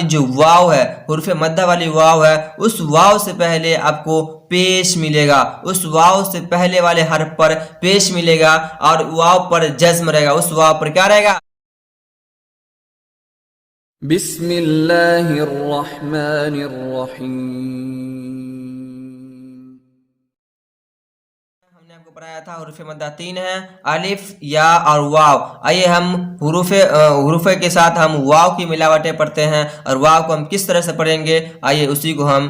جو واو ہے حروف مدہ والی واو ہے اس واو سے پہلے آپ کو پیش ملے گا، اس واو سے پہلے والے حرف پر پیش ملے گا اور واو پر جزم رہے گا، اس واو پر کیا رہے گا؟ بسم اللہ الرحمن الرحیم۔ ہم نے آپ کو پڑھایا تھا حروف مدہ 3 ہیں، الف، یا اور واو۔ آئیے ہم حروف کے ساتھ ہم واو کی ملاوٹیں پڑھتے ہیں اور واو کو ہم کس طرح سے پڑھیں گے، آئیے اسی کو ہم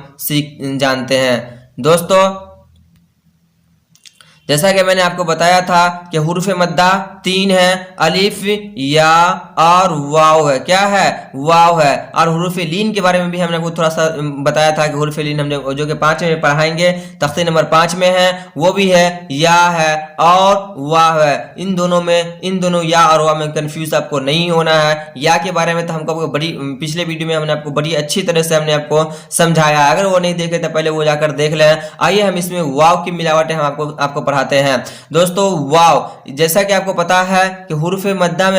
جانتے ہیں۔ دوستو جیسا کہ میں نے آپ کو بتایا تھا کہ حروف مدہ 3 ہے، الف، یا اور واو ہے۔ کیا ہے؟ واو ہے۔ اور حروف لین کے بارے میں بھی ہم نے آپ کو تھوڑا سا بتایا تھا کہ حروف لین ہم نے جو کہ 5 میں پڑھائیں گے، تختے نمبر 5 میں ہے، وہ بھی ہے یا ہے اور واو ہے۔ ان دونوں یا اور واو میں کنفیوز آپ کو نہیں ہونا ہے۔ یا کے بارے میں تو ہم کو پچھلے ویڈیو میں ہم نے آپ کو بڑی اچھی طرح سے ہم نے آپ کو سمجھایا ہے، اگر وہ نہیں دیکھے تو پہلے وہ جا کر دیکھ لیں۔ آئیے ہم اس میں واو کی ملاوٹیں ہم آپ کو پڑھاتے ہیں۔ دوستو واو جیسا کہ آپ کو پتا ہے کہ حروف مدہ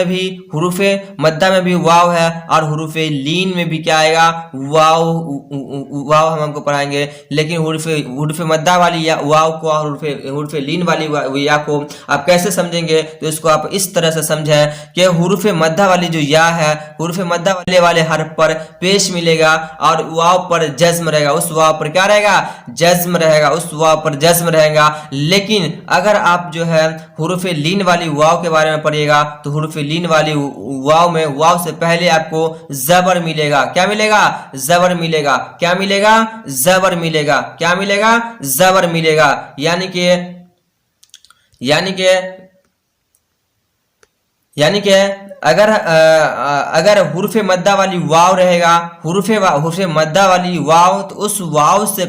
میں بھی واو ہے اور حروف لین میں بھی کیا آئے گا؟ واو ہم کو پڑھائیں گے، لیکن حروف مدہ والی واو کو اور حروف لین والی یا کو آپ کیسے سمجھیں گے؟ تو اس کو آپ اس طرح سے سمجھیں کہ حروف مدہ والی جو یا ہے حروف مدہ والے حرف پر پیش ملے گا اور واو پر جزم رہے گا، اس واو پر کیا رہے گا؟ جزم رہے گا، اس واو پر جزم رہے گا۔ لیکن اگر آپ جو ہے حروف لین والی واو کے بارے میں پڑھیے گا تو حروف لین والی واو میں واو سے پہلے آپ کو زبر ملے گا۔ کیا ملے گا؟ زبر ملے گا۔ کیا ملے گا؟ زبر ملے گا۔ کیا ملے گا؟ زبر ملے گا۔ یعنی کہ اگر حروف مدہ والی واو رہے گا، حروف مدہ والی واو، تو اس واو سے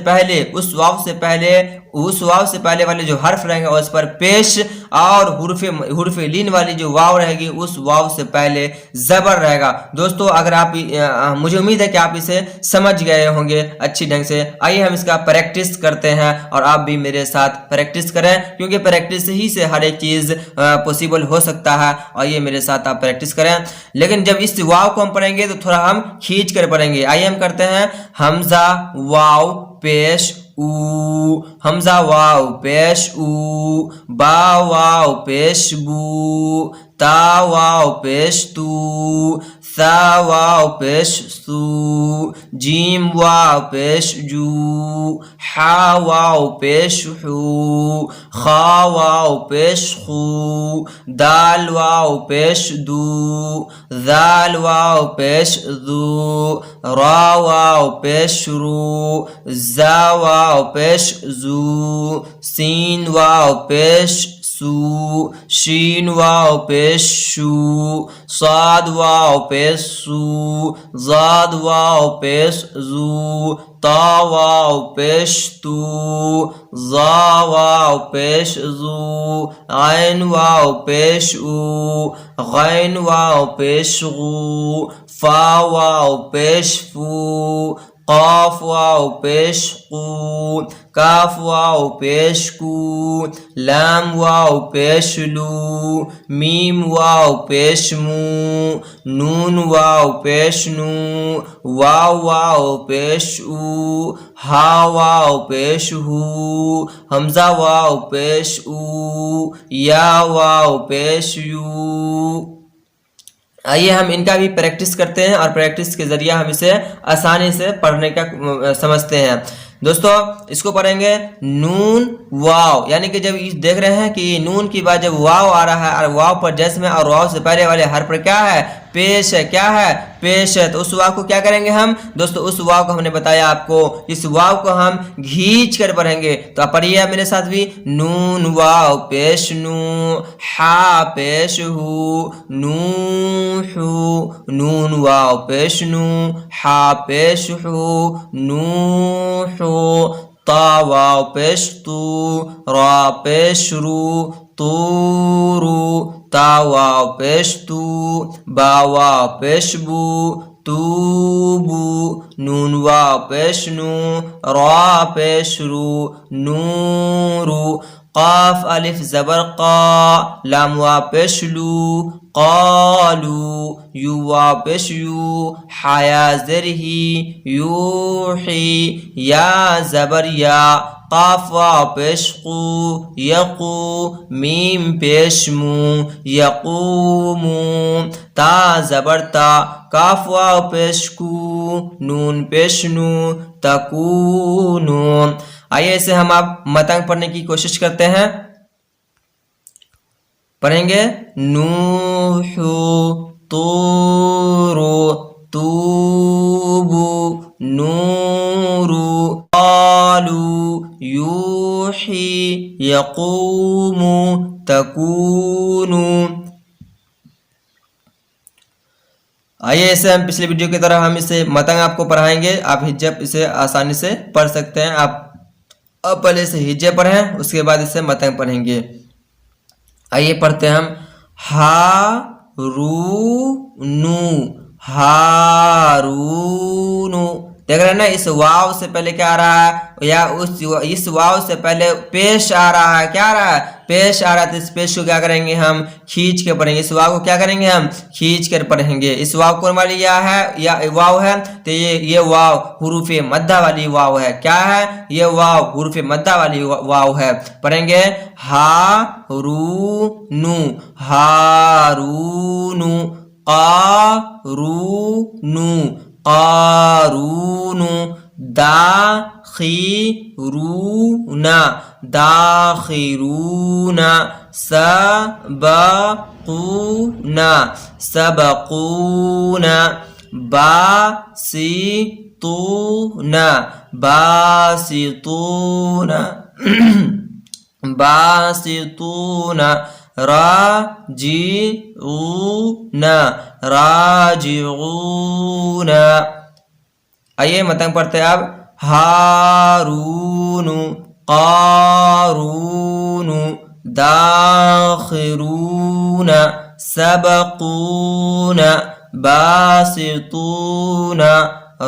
پہلے والے جو حرف رہیں گے اس پر پیش، اور حروف لین والی جو واو رہے گی اس واو سے پہلے زبر رہے گا۔ دوستو اگر آپ مجھے امید ہے کہ آپ اسے سمجھ گئے ہوں گے اچھی ڈھنگ سے۔ آئیے ہم اس کا پریکٹس کرتے ہیں اور آپ بھی میرے ساتھ پریکٹس کریں، کیونکہ پریکٹس ہی سے ہر ایک چیز پوسیبل ہو سکتا ہے۔ آئیے میرے ساتھ آپ پریکٹس کریں، لیکن جب اس واو کو ہم پڑھیں گے تو تھوڑا ہم کھینچ کر پڑھیں گے۔ آئیے ہم کرتے ہیں حمزہ واو پیش او، حمزہ واو پیش او، با واو پیش بو، تا واو پیش تو، ثا واو پیش سو، جیم واو پیش جو، حا واو پیش حو، خا واو پیش خو، دال واو پیش دو، ذال واو پیش ذو، را واو پیش رو، زا واو پیش زو، سین واو پیش سو، شین واو پیش شو، صاد واو پیش سو، زاد واو پیش زو، تا واو پیش تو، ظا واو پیش زو، عین واو پیش او، غین واو پیش غو، فا واو پیش فو، قاف واو پیش قو، کاف واو پیش کو، لام واو پیش لو، میم واو پیش مو، نون واو پیش نو، واو پیش او، ہا واو پیش ہو، حمزہ واو پیش او، یا واو پیش یو۔ آئیے ہم ان کا بھی پریکٹس کرتے ہیں اور پریکٹس کے ذریعہ ہم اسے آسانی سے پڑھنے کا سمجھتے ہیں۔ دوستو اس کو پڑھیں گے نون واو، یعنی کہ جب دیکھ رہے ہیں کہ نون کی بعد جب واو آ رہا ہے اور واو پر جزم ہے اور واو سے پہلے والے حرف پر کیا ہے؟ پیش ہے۔ کیا ہے؟ پیش ہے۔ تو اس واو کو کیا کریں گے ہم؟ دوستو اس واو کو ہم نے بتایا آپ کو، اس واو کو ہم گھینچ کر پڑھیں گے۔ تو آپ پڑھیے میرے ساتھ بھی، نون واو پیش نو، ہا پیش ہو، نو حو، نون واو پیش نو، ہا پیش ہو، نو حو، تا واو پیش تو، را پیش رو، طورو، تا واو پیش تو، با واو پیش بو، توبو، نون واو پیش نو، را پیش رو، نورو، قاف الف زبر قا، لام واو پیش لو، قالوا یو واو پیش یو، حیا زر ہی، یوحی، یا زبر یا، قاف واو پیش قو، یقو، میم پیش مو، یقومو، تا زبر تا، کاف واو پیش کو، نون پیش نو، تکونو۔ آئیے اسے ہم اب متن پڑھنے کی کوشش کرتے ہیں۔ پڑھیں گے نوح، طور، توب، نور، قالوا، یوحی، یقوم، تکون۔ آئیے اسے ہم پچھلی ویڈیو کی طرح ہم اسے متن آپ کو پڑھائیں گے، آپ ہجے اسے آسانی سے پڑھ سکتے ہیں۔ آپ پہلے اسے ہجے پڑھیں، اس کے بعد اسے متن پڑھیں گے۔ آئیے پڑھتے ہیں ہم۔ ہارونو، ہارون، دیکھ رہے ہیں نا اس واو سے پہلے کیا آ رہا ہے، یا اس واو سے پہلے پیش آ رہا ہے، کیا آ رہا ہے، پیش آ رہا ہے، تو اس پیش کو کیا کریں گے ہم، کھینچ کے پڑھیں گے۔ اس واو کو کیا کریں گے ہم، کھینچ کر پڑھیں گے۔ اس واو کون والی یا ہے، یا واو ہے، تو یہ واو حروف مدہ والی واو ہے۔ کیا ہے یہ واو حروف مدہ والی واو ہے۔ پڑھیں گے ہارونو، ہارون، قارون، قارون، داخرون، داخرون، سبقون، سبقون، باسطون، باسطون، باسطون، راجعون، راجعون۔ آئیے متن پڑھتے ہیں اب۔ ہارون، قارون، داخرون، سبقون، باسطون،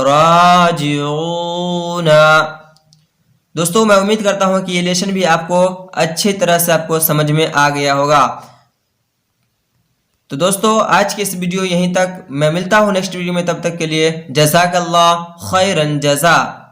راجعون۔ دوستو میں امید کرتا ہوں کہ یہ لیسن بھی آپ کو اچھی طرح سے آپ کو سمجھ میں آ گیا ہوگا۔ تو دوستو آج کی اس ویڈیو یہیں تک، میں ملتا ہوں نیکسٹ ویڈیو میں، تب تک کے لیے جزاک اللہ خیرا جزا۔